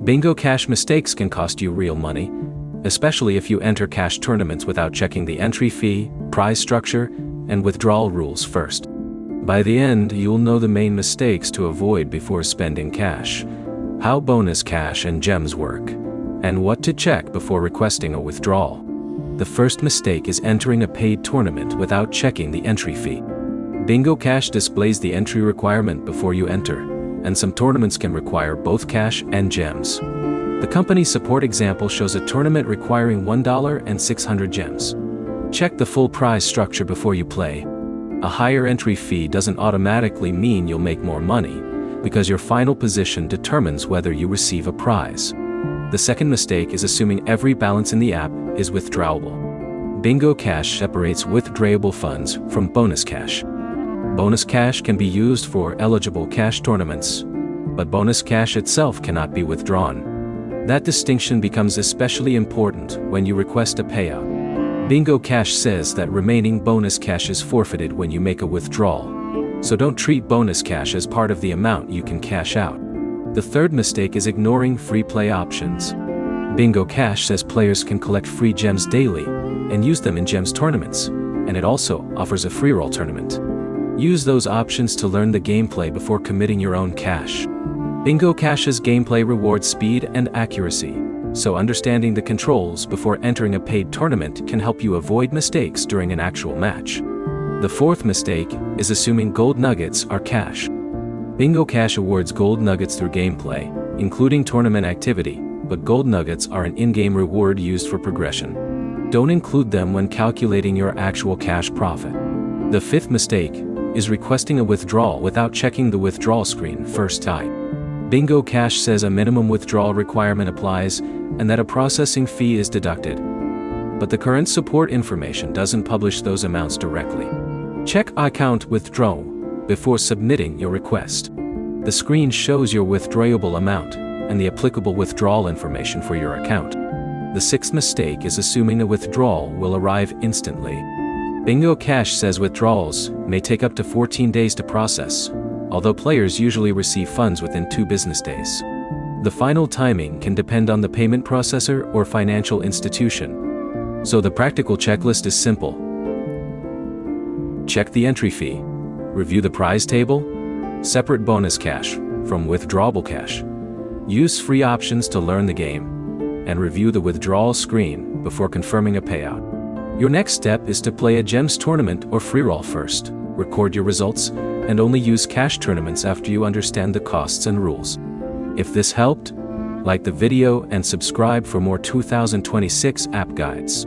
Bingo Cash mistakes can cost you real money, especially if you enter cash tournaments without checking the entry fee, prize structure, and withdrawal rules first. By the end, you'll know the main mistakes to avoid before spending cash, how bonus cash and gems work, and what to check before requesting a withdrawal. The first mistake is entering a paid tournament without checking the entry fee. Bingo Cash displays the entry requirement before you enter, and some tournaments can require both cash and gems. The company support example shows a tournament requiring $1 and 600 gems. Check the full prize structure before you play. A higher entry fee doesn't automatically mean you'll make more money, because your final position determines whether you receive a prize. The second mistake is assuming every balance in the app is withdrawable. Bingo Cash separates withdrawable funds from bonus cash. Bonus cash can be used for eligible cash tournaments, but bonus cash itself cannot be withdrawn. That distinction becomes especially important when you request a payout. Bingo Cash says that remaining bonus cash is forfeited when you make a withdrawal, so don't treat bonus cash as part of the amount you can cash out. The third mistake is ignoring free play options. Bingo Cash says players can collect free gems daily and use them in gems tournaments, and it also offers a free roll tournament. Use those options to learn the gameplay before committing your own cash. Bingo Cash's gameplay rewards speed and accuracy, so understanding the controls before entering a paid tournament can help you avoid mistakes during an actual match. The fourth mistake is assuming gold nuggets are cash. Bingo Cash awards gold nuggets through gameplay, including tournament activity, but gold nuggets are an in-game reward used for progression. Don't include them when calculating your actual cash profit. The fifth mistake is requesting a withdrawal without checking the withdrawal screen first time. Bingo Cash says a minimum withdrawal requirement applies and that a processing fee is deducted, but the current support information doesn't publish those amounts directly. Check account withdraw before submitting your request. The screen shows your withdrawable amount and the applicable withdrawal information for your account. The sixth mistake is assuming a withdrawal will arrive instantly. Bingo Cash says withdrawals may take up to 14 days to process, although players usually receive funds within 2 business days. The final timing can depend on the payment processor or financial institution, so the practical checklist is simple. Check the entry fee, review the prize table, separate bonus cash from withdrawable cash, use free options to learn the game, and review the withdrawal screen before confirming a payout. Your next step is to play a gems tournament or free roll first, record your results, and only use cash tournaments after you understand the costs and rules. If this helped, like the video and subscribe for more 2026 app guides.